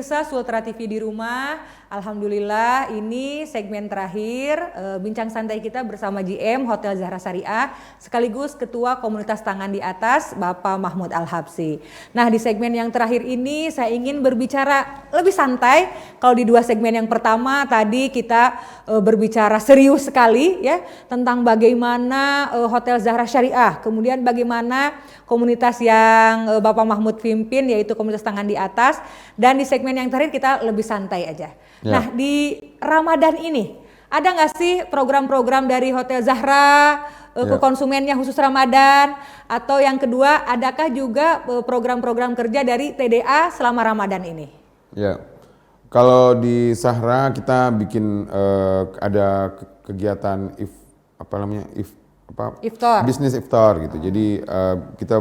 pemirsa Sultra TV di rumah, alhamdulillah ini segmen terakhir bincang santai kita bersama GM Hotel Zahra Syariah sekaligus Ketua Komunitas Tangan di Atas Bapak Mahmud Al-Habsyi. Nah, di segmen yang terakhir ini saya ingin berbicara lebih santai. Kalau di dua segmen yang pertama tadi kita berbicara serius sekali ya tentang bagaimana Hotel Zahra Syariah, kemudian bagaimana komunitas yang Bapak Mahmud pimpin yaitu Komunitas Tangan di Atas, dan di segmen yang terakhir kita lebih santai aja. Ya. Nah, di Ramadan ini ada nggak sih program-program dari Hotel Zahra ke konsumennya khusus Ramadan, atau yang kedua adakah juga program-program kerja dari TDA selama Ramadan ini? Ya, kalau di Zahra kita bikin ada kegiatan iftar, bisnis iftar gitu. Jadi kita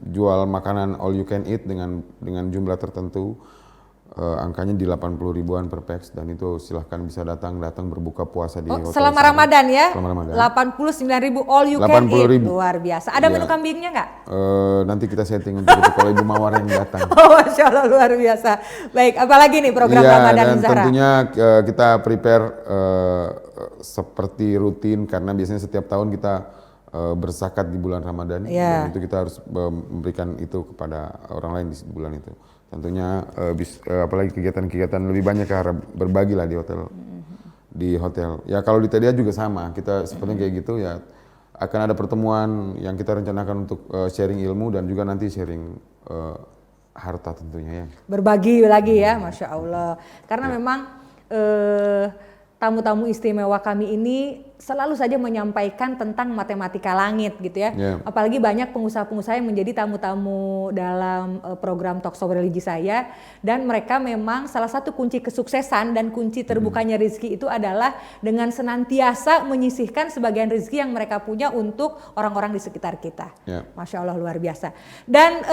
jual makanan all you can eat dengan jumlah tertentu, angkanya di 80 ribuan per pax, dan itu silahkan bisa datang berbuka puasa di hotel selama Zahra. Ramadan ya. Selama Ramadan. 89.000 all you can eat, luar biasa. Ada menu Ya. kambingnya nggak? Nanti kita setting untuk itu kalau Ibu Mawar yang datang. Oh, Masya Allah, luar biasa. Baik, apalagi nih program Ramadan dan Zahra? Tentunya kita prepare seperti rutin, karena biasanya setiap tahun kita berzakat di bulan Ramadan, dan itu kita harus memberikan itu kepada orang lain di bulan itu. Tentunya apalagi kegiatan-kegiatan lebih banyak ke arah berbagi lah di hotel. Di hotel. Ya kalau di TDA juga sama, kita sepertinya kayak gitu ya. Akan ada pertemuan yang kita rencanakan untuk sharing ilmu dan juga nanti sharing harta tentunya ya. Berbagi lagi ya, Masya Allah. Karena memang tamu-tamu istimewa kami ini selalu saja menyampaikan tentang matematika langit gitu ya. Apalagi banyak pengusaha-pengusaha yang menjadi tamu-tamu dalam program Talkshow Religi saya, dan mereka memang salah satu kunci kesuksesan dan kunci terbukanya rezeki itu adalah dengan senantiasa menyisihkan sebagian rezeki yang mereka punya untuk orang-orang di sekitar kita. Masya Allah, luar biasa. Dan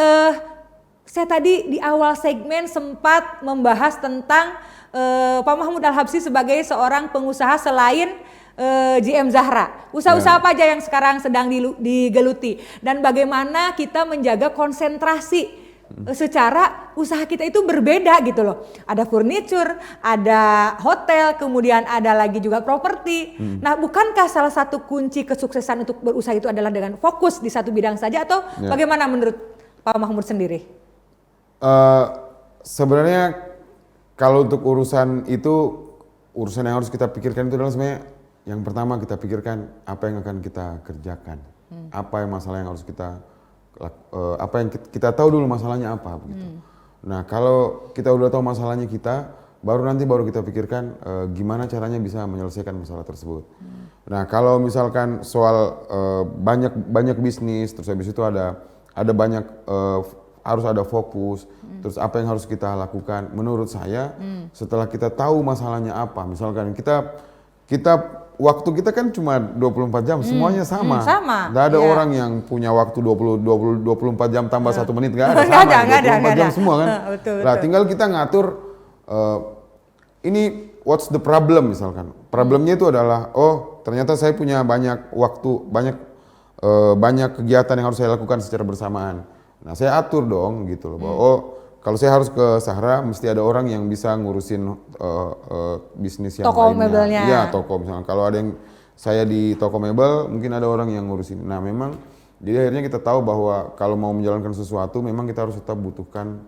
saya tadi di awal segmen sempat membahas tentang Pak Mahmud Al-Habsyi sebagai seorang pengusaha selain GM Zahra. Usaha-usaha apa aja yang sekarang sedang digeluti, dan bagaimana kita menjaga konsentrasi secara usaha kita itu berbeda gitu loh. Ada furniture, ada hotel, kemudian ada lagi juga properti. Nah, bukankah salah satu kunci kesuksesan untuk berusaha itu adalah dengan fokus di satu bidang saja, atau bagaimana menurut Pak Mahmud sendiri? Sebenarnya kalau untuk urusan yang harus kita pikirkan itu adalah sebenarnya yang pertama kita pikirkan apa yang akan kita kerjakan, apa yang masalah yang harus kita, apa yang kita tahu dulu masalahnya apa begitu. Nah, kalau kita udah tahu masalahnya baru kita pikirkan gimana caranya bisa menyelesaikan masalah tersebut. Nah, kalau misalkan soal banyak bisnis, terus habis itu ada banyak harus ada fokus, terus apa yang harus kita lakukan? Menurut saya, setelah kita tahu masalahnya apa, misalkan kita waktu kita kan cuma 24 jam, semuanya sama. Nggak ada orang yang punya waktu 24 jam tambah 1 menit, nggak ada, sama. 24 jam semua kan. Nah, tinggal kita ngatur, ini what's the problem misalkan. Problemnya itu adalah, ternyata saya punya banyak waktu, banyak kegiatan yang harus saya lakukan secara bersamaan. Nah, saya atur dong gitu loh, bahwa kalau saya harus ke Zahra mesti ada orang yang bisa ngurusin bisnis yang toko lainnya. mebelnya. Iya, toko misalnya. Kalau ada yang saya di toko mebel, mungkin ada orang yang ngurusin. Nah, memang jadi akhirnya kita tahu bahwa kalau mau menjalankan sesuatu memang kita harus tetap butuhkan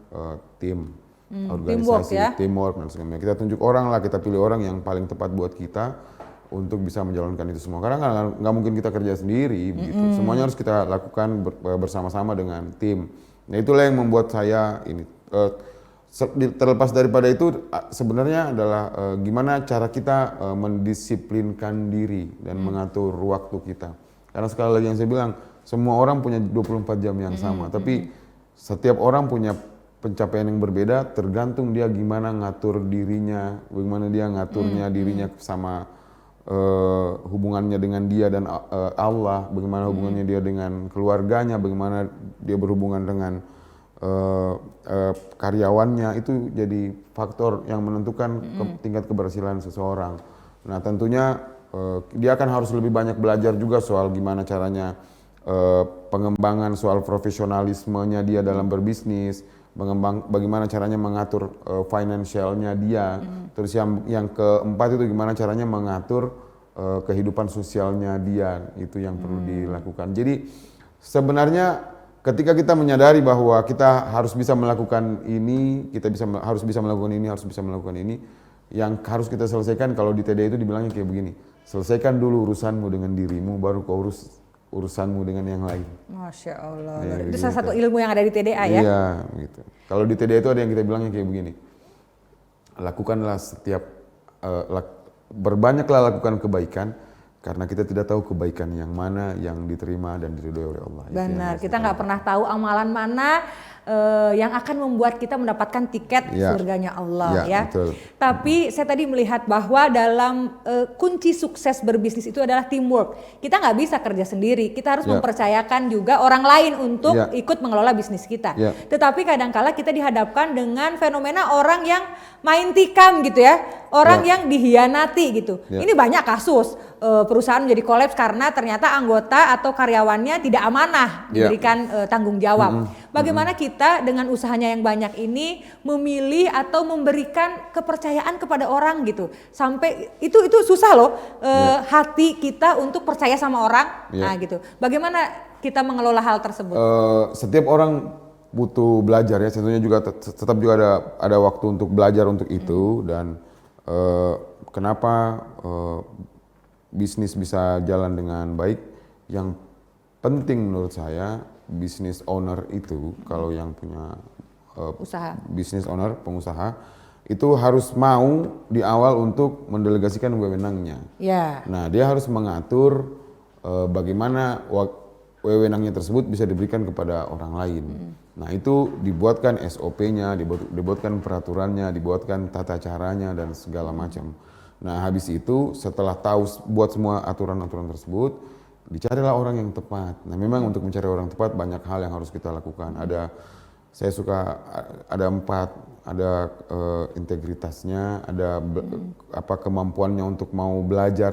tim, organisasi, teamwork dan sebagainya. Kita tunjuk orang lah, kita pilih orang yang paling tepat buat kita untuk bisa menjalankan itu semua, karena nggak mungkin kita kerja sendiri begitu. Semuanya harus kita lakukan bersama-sama dengan tim. Nah, itulah yang membuat saya ini terlepas daripada itu sebenarnya adalah gimana cara kita mendisiplinkan diri dan mengatur waktu kita. Karena sekali lagi yang saya bilang, semua orang punya 24 jam yang sama, tapi setiap orang punya pencapaian yang berbeda, tergantung dia gimana ngatur dirinya, bagaimana dia ngaturnya dirinya sama hubungannya dengan dia dan Allah, bagaimana hubungannya dia dengan keluarganya, bagaimana dia berhubungan dengan karyawannya. Itu jadi faktor yang menentukan tingkat keberhasilan seseorang. Nah, tentunya dia akan harus lebih banyak belajar juga soal gimana caranya pengembangan soal profesionalismenya dia dalam berbisnis, bagaimana caranya mengatur finansialnya dia. Terus yang keempat itu gimana caranya mengatur kehidupan sosialnya dia, itu yang perlu dilakukan. Jadi sebenarnya ketika kita menyadari bahwa kita harus bisa melakukan ini, harus bisa melakukan ini, harus bisa melakukan ini, yang harus kita selesaikan kalau di TDA itu dibilangnya kayak begini, selesaikan dulu urusanmu dengan dirimu, baru kau urus urusanmu dengan yang lain. Masya Allah. Ya, itu gitu. salah satu ilmu yang ada di TDA ya? Iya, gitu. Kalau di TDA itu ada yang kita bilangnya kayak begini, lakukanlah berbanyaklah lakukan kebaikan, karena kita tidak tahu kebaikan yang mana yang diterima dan diridhoi oleh Allah. Benar, kita nggak pernah tahu amalan mana yang akan membuat kita mendapatkan tiket surganya Allah ya. Betul. Tapi saya tadi melihat bahwa dalam kunci sukses berbisnis itu adalah teamwork. Kita nggak bisa kerja sendiri, kita harus mempercayakan juga orang lain untuk ikut mengelola bisnis kita. Tetapi kadangkala kita dihadapkan dengan fenomena orang yang main tikam gitu ya, orang yang dihianati gitu. Ini banyak kasus perusahaan menjadi kolaps karena ternyata anggota atau karyawannya tidak amanah diberikan tanggung jawab. Bagaimana kita dengan usahanya yang banyak ini memilih atau memberikan kepercayaan kepada orang gitu, sampai itu susah loh hati kita untuk percaya sama orang. Nah gitu. Bagaimana kita mengelola hal tersebut? Setiap orang butuh belajar ya, tentunya juga tetap juga ada waktu untuk belajar untuk itu. Dan kenapa bisnis bisa jalan dengan baik, yang penting menurut saya business owner itu, kalau yang punya usaha, business owner, pengusaha, itu harus mau di awal untuk mendelegasikan wewenangnya. Nah, dia harus mengatur bagaimana wewenangnya tersebut bisa diberikan kepada orang lain. Nah, itu dibuatkan SOP-nya, dibuatkan peraturannya, dibuatkan tata caranya dan segala macam. Nah, habis itu setelah tahu buat semua aturan-aturan tersebut, dicarilah orang yang tepat. Nah, memang untuk mencari orang tepat banyak hal yang harus kita lakukan. Ada 4, ada integritasnya, ada kemampuannya untuk mau belajar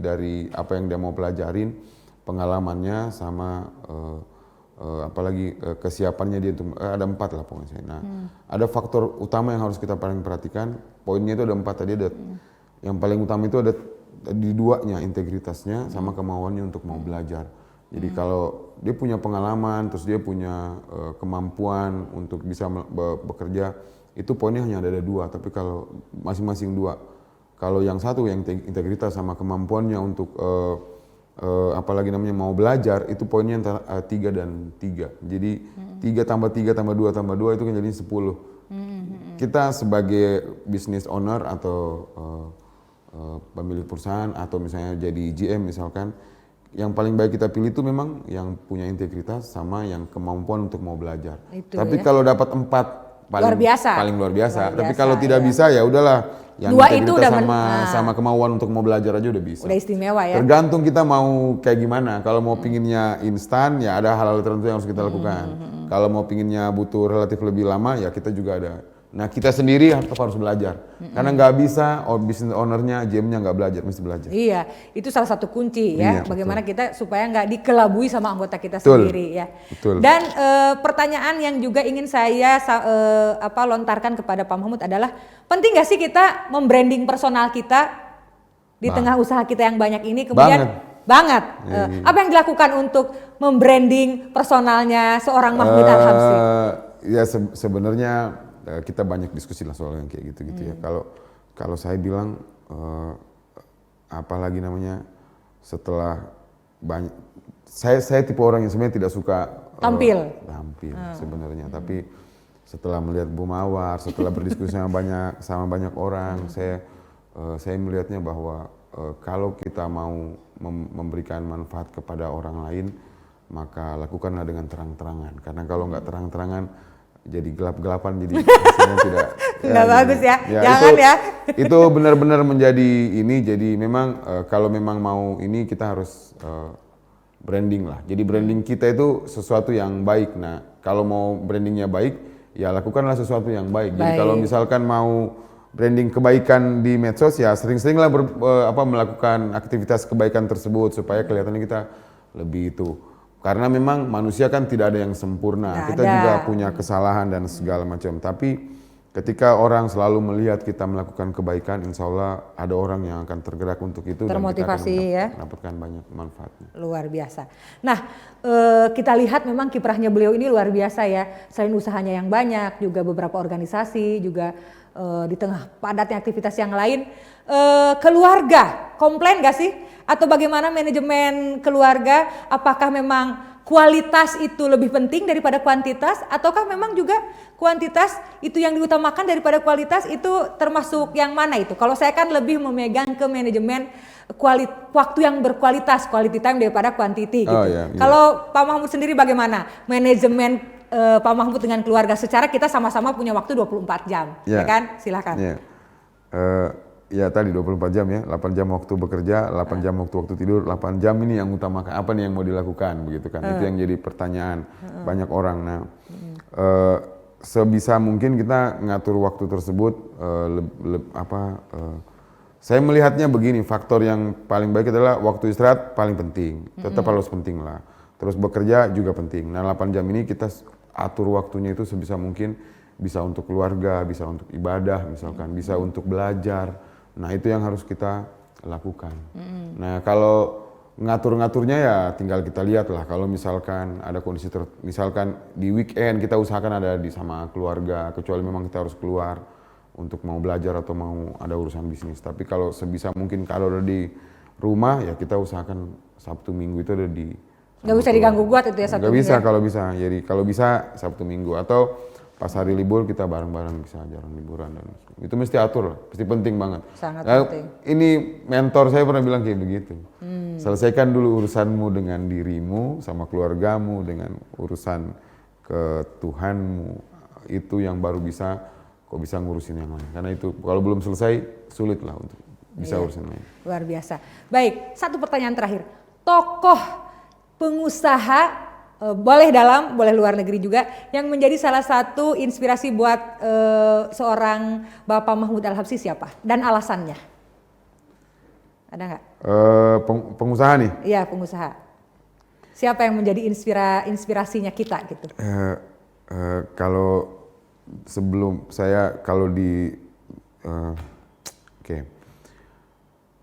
dari apa yang dia mau pelajarin, pengalamannya, sama apalagi kesiapannya dia untuk ada 4 lah pokoknya. Nah, ada faktor utama yang harus kita paling perhatikan. Poinnya itu ada 4 tadi. Yang paling utama itu ada di 2-nya, integritasnya sama kemauannya untuk mau belajar. Jadi kalau dia punya pengalaman, terus dia punya kemampuan untuk bisa bekerja, itu poinnya hanya ada 2. Tapi kalau masing-masing 2, kalau yang satu yang integritas sama kemampuannya untuk apalagi namanya mau belajar, itu poinnya antara 3 dan 3. Jadi 3 tambah 3 tambah 2 tambah 2 itu kan jadi 10. Kita sebagai business owner atau pemilik perusahaan, atau misalnya jadi GM misalkan, yang paling baik kita pilih itu memang yang punya integritas sama yang kemampuan untuk mau belajar. Tapi kalau dapat 4 paling luar biasa. Tapi kalau tidak bisa ya udahlah, yang 2 itu udah sama kemauan untuk mau belajar aja udah bisa. Udah istimewa ya. Tergantung kita mau kayak gimana. Kalau mau pinginnya instan, ya ada hal-hal tertentu yang harus kita lakukan. Kalau mau pinginnya butuh relatif lebih lama, ya kita juga ada. Nah, kita sendiri harus belajar. Karena nggak bisa business ownernya, GM-nya nggak belajar, mesti belajar. Iya, itu salah satu kunci ya. Bagaimana kita supaya nggak dikelabui sama anggota kita sendiri ya. Betul. Dan pertanyaan yang juga ingin saya lontarkan kepada Pak Mahmud adalah, penting nggak sih kita membranding personal kita di tengah usaha kita yang banyak ini? Kemudian banget. Apa yang dilakukan untuk membranding personalnya seorang Mahmud Al-Habsyi? Ya sebenarnya kita banyak diskusi lah soal yang kayak gitu-gitu ya. Kalau saya bilang apalagi namanya, setelah banyak, saya tipe orang yang sebenarnya tidak suka tampil sebenarnya. Tapi setelah melihat Bu Mawar, setelah berdiskusi sama banyak orang, saya melihatnya bahwa kalau kita mau memberikan manfaat kepada orang lain, maka lakukanlah dengan terang-terangan. Karena kalau nggak terang-terangan, jadi gelap-gelapan, jadi hasilnya tidak nggak bagus ya, jangan itu benar-benar menjadi ini. Jadi memang kalau memang mau ini, kita harus branding lah. Jadi branding kita itu sesuatu yang baik. Nah, kalau mau brandingnya baik, ya lakukanlah sesuatu yang baik. Jadi kalau misalkan mau branding kebaikan di medsos, ya sering-seringlah melakukan aktivitas kebaikan tersebut supaya kelihatannya kita lebih itu Karena memang manusia kan tidak ada yang sempurna. Kita juga punya kesalahan dan segala macam. Tapi ketika orang selalu melihat kita melakukan kebaikan, insya Allah ada orang yang akan tergerak untuk itu. Termotivasi dan kita ya. akan mendapatkan banyak manfaatnya. Luar biasa. Nah, kita lihat memang kiprahnya beliau ini luar biasa ya. Selain usahanya yang banyak, juga beberapa organisasi, juga di tengah padatnya aktivitas yang lain. Keluarga, komplain gak sih? Atau bagaimana manajemen keluarga? Apakah memang kualitas itu lebih penting daripada kuantitas? Ataukah memang juga kuantitas itu yang diutamakan daripada kualitas? Itu termasuk yang mana itu? Kalau saya kan lebih memegang ke manajemen waktu yang berkualitas, quality time daripada quantity gitu. Iya. Kalau Pak Mahmud sendiri bagaimana? Manajemen Pak Mahmud dengan keluarga, secara kita sama-sama punya waktu 24 jam, ya kan? Silakan. Ya tadi 24 jam ya, 8 jam waktu bekerja, 8 jam waktu tidur, 8 jam ini yang utamakan, apa nih yang mau dilakukan begitu kan. Itu yang jadi pertanyaan banyak orang. Nah, sebisa mungkin kita ngatur waktu tersebut, saya melihatnya begini, faktor yang paling baik adalah waktu istirahat paling penting, tetap harus penting lah. Terus bekerja juga penting. Nah 8 jam ini kita atur waktunya itu sebisa mungkin, bisa untuk keluarga, bisa untuk ibadah misalkan, bisa untuk belajar. Nah itu yang harus kita lakukan. Nah kalau ngatur-ngaturnya ya tinggal kita lihat lah. Kalau misalkan ada kondisi, misalkan di weekend kita usahakan ada sama keluarga, kecuali memang kita harus keluar untuk mau belajar atau mau ada urusan bisnis. Tapi kalau sebisa mungkin kalau ada di rumah ya kita usahakan Sabtu Minggu itu ada di. Gak bisa diganggu guat itu ya Sabtu Minggu. Gak bisa kalau bisa. Jadi kalau bisa Sabtu Minggu atau pas hari libur kita bareng-bareng bisa jalan liburan dan itu mesti atur lah, mesti penting banget. Sangat penting. Ini mentor saya pernah bilang kayak begitu. Selesaikan dulu urusanmu dengan dirimu sama keluargamu, dengan urusan ke Tuhanmu, itu yang baru bisa kok bisa ngurusin yang lain. Karena itu kalau belum selesai sulit lah untuk bisa urusin lain. Luar biasa. Baik, satu pertanyaan terakhir. Tokoh pengusaha boleh dalam, boleh luar negeri juga, yang menjadi salah satu inspirasi buat seorang Bapak Mahmud Al-Habsyi siapa? Dan alasannya? Ada nggak? Pengusaha nih? Iya, pengusaha. Siapa yang menjadi inspirasinya kita gitu? Kalau sebelum saya, kalau di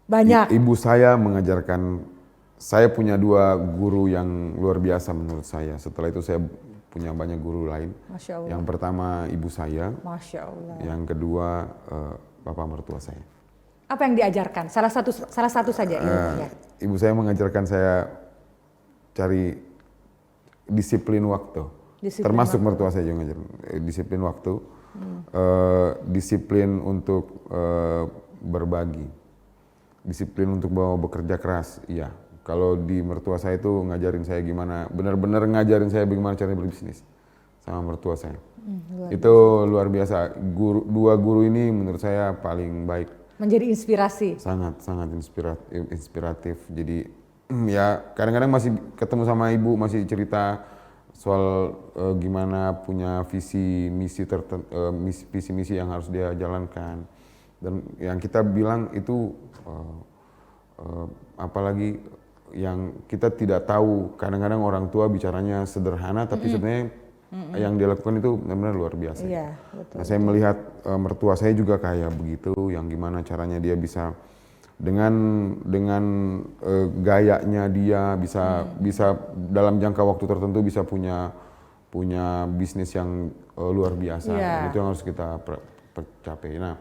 banyak. Ibu saya mengajarkan. Saya punya 2 guru yang luar biasa menurut saya. Setelah itu saya punya banyak guru lain. Masya Allah. Yang pertama ibu saya. Masya Allah. Yang kedua bapak mertua saya. Apa yang diajarkan? Salah satu saja ilmunya. Ibu saya mengajarkan saya cari disiplin waktu. Termasuk mertua saya juga ngajar disiplin waktu. Disiplin untuk berbagi. Disiplin untuk mau bekerja keras. Iya. Kalau di mertua saya itu ngajarin saya gimana, benar-benar ngajarin saya bagaimana caranya berbisnis sama mertua saya. Itu luar biasa. 2 guru ini menurut saya paling baik. Menjadi inspirasi. Sangat inspiratif. Jadi ya kadang-kadang masih ketemu sama ibu, masih cerita soal gimana punya visi misi yang harus dia jalankan. Dan yang kita bilang itu apalagi yang kita tidak tahu, kadang-kadang orang tua bicaranya sederhana tapi sebenarnya yang dia lakukan itu benar-benar luar biasa. Iya, betul. Nah, saya melihat mertua saya juga kayak begitu, yang gimana caranya dia bisa dengan gayanya dia bisa dalam jangka waktu tertentu bisa punya bisnis yang luar biasa. Yeah. Itu yang harus kita capai. Nah,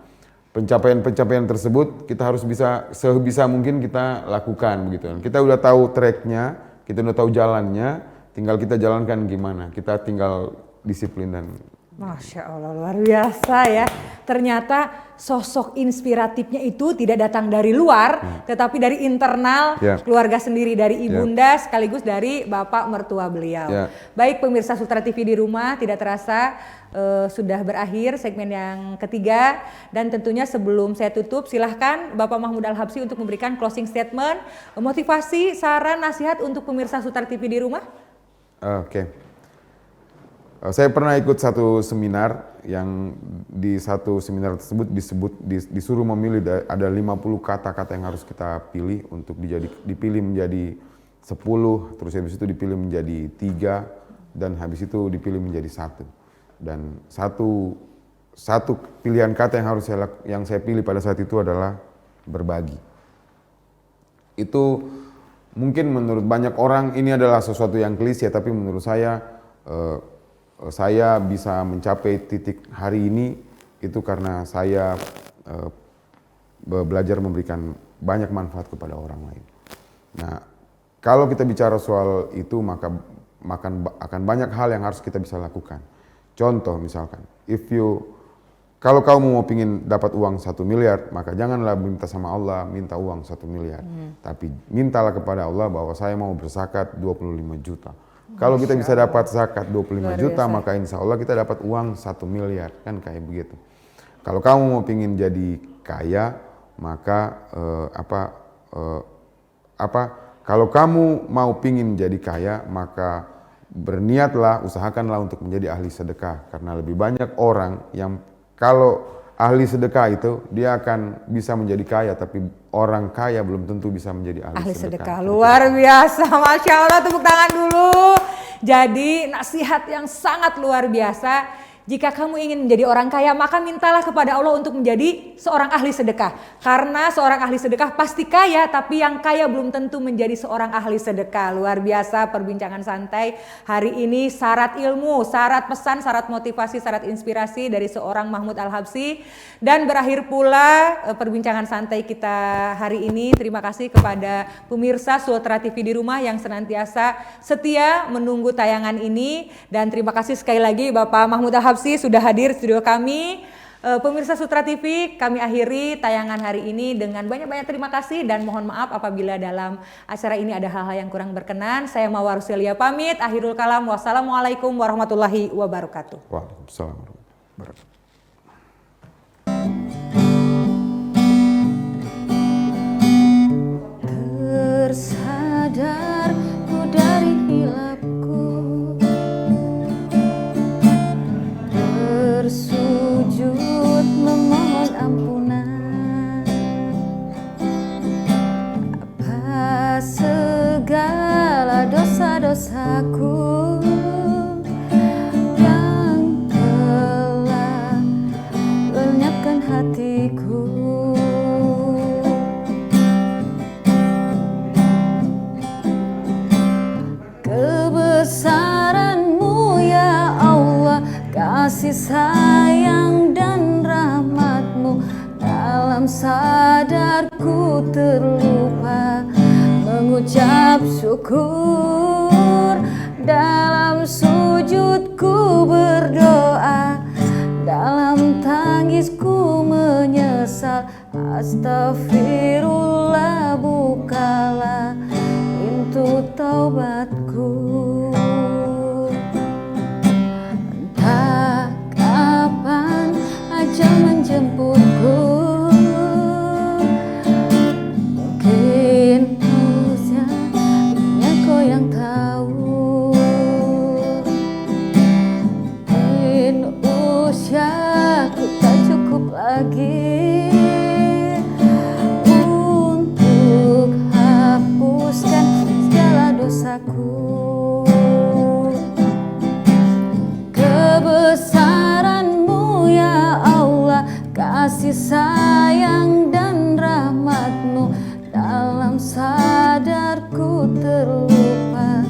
pencapaian tersebut kita harus bisa sebisa mungkin kita lakukan begitu. Kita udah tahu tracknya, kita udah tahu jalannya, tinggal kita jalankan gimana. Kita tinggal disiplin dan. Masya Allah, luar biasa ya. Ternyata sosok inspiratifnya itu tidak datang dari luar, tetapi dari internal keluarga sendiri, dari ibunda sekaligus dari bapak mertua beliau. Baik pemirsa Sutra TV di rumah, tidak terasa sudah berakhir segmen yang ketiga. Dan tentunya sebelum saya tutup, silahkan Bapak Mahmud Al-Habsyi untuk memberikan closing statement, motivasi, saran, nasihat untuk pemirsa Sutra TV di rumah. Oke. Saya pernah ikut satu seminar yang di satu seminar tersebut disuruh memilih ada 50 kata-kata yang harus kita pilih untuk dipilih menjadi 10, terus habis itu dipilih menjadi 3, dan habis itu dipilih menjadi 1. Dan satu pilihan kata yang saya pilih pada saat itu adalah berbagi. Itu mungkin menurut banyak orang ini adalah sesuatu yang klise, tapi menurut saya bisa mencapai titik hari ini itu karena saya belajar memberikan banyak manfaat kepada orang lain. Nah, kalau kita bicara soal itu maka akan banyak hal yang harus kita bisa lakukan. Contoh misalkan, kalau kamu mau pingin dapat uang 1 miliar, maka janganlah minta sama Allah minta uang 1 miliar. Tapi mintalah kepada Allah bahwa saya mau berzakat 25 juta. Kalau kita bisa dapat zakat 25 juta, maka insya Allah kita dapat uang 1 miliar. Kan kayak begitu. Kalau kamu mau pingin jadi kaya, maka kalau kamu mau pingin jadi kaya, maka berniatlah, usahakanlah untuk menjadi ahli sedekah. Karena lebih banyak orang yang kalau ahli sedekah itu dia akan bisa menjadi kaya, tapi orang kaya belum tentu bisa menjadi ahli sedekah. Luar biasa, Masya Allah, tepuk tangan dulu. Jadi nasihat yang sangat luar biasa. Jika kamu ingin menjadi orang kaya, maka mintalah kepada Allah untuk menjadi seorang ahli sedekah. Karena seorang ahli sedekah pasti kaya, tapi yang kaya belum tentu menjadi seorang ahli sedekah. Luar biasa perbincangan santai hari ini, syarat ilmu, syarat pesan, syarat motivasi, syarat inspirasi dari seorang Mahmud Al-Habsyi. Dan berakhir pula perbincangan santai kita hari ini. Terima kasih kepada pemirsa Sultra TV di rumah yang senantiasa setia menunggu tayangan ini. Dan terima kasih sekali lagi Bapak Mahmud Al-Habsyi sudah hadir di studio kami. Pemirsa Sultra TV, kami akhiri tayangan hari ini dengan banyak-banyak terima kasih dan mohon maaf apabila dalam acara ini ada hal-hal yang kurang berkenan. Saya Mawar Ruselia pamit, akhirul kalam, wassalamualaikum warahmatullahi wabarakatuh. Waalaikumsalam warahmatullahi wabarakatuh. Tersadarku dari hilapku, bersujud memohon ampunan. Apa segala dosa-dosaku yang telah lenyapkan hatiku. Kebesaran-Mu ya Allah, kasih sayang dan rahmat-Mu, dalam sadarku terlupa mengucap syukur, dalam sujudku berdoa, dalam tangisku menyesal. Astagfirullah, bukalah pintu taubatku. Entah kapan ajal menjemputku, mungkin usianya kau yang tahu, mungkin usiaku tak cukup lagi untuk hapuskan segala dosaku. Kebesaran-Mu ya Allah, kasih sayang dan rahmat-Mu, dalam sadarku terlupa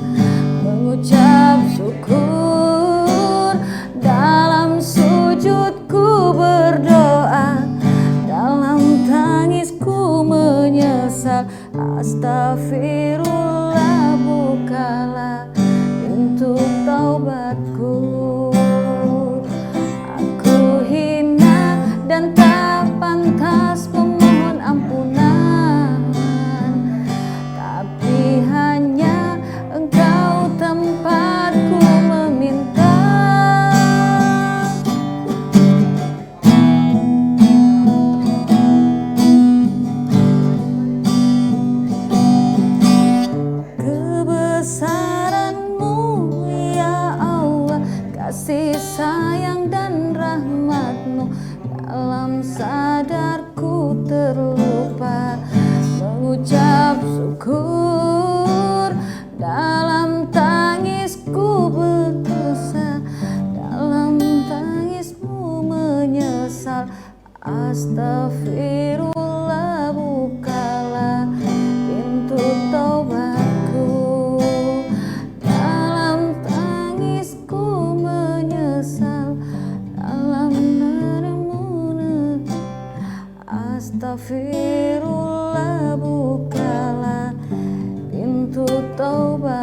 mengucap syukur, dalam sujudku berdoa, dalam tangisku menyesal. Astagfirullah, bukalah pintu taubatku. Aku hina dan tak pantas memohon ampunan, tapi hanya Engkau tempatku meminta. Kebesaran-Mu ya Allah, kasih sayang dan rahmat-Mu, dalam sadarku terlupa mengucap syukur, Astaghfirullah, bukalah pintu taubat.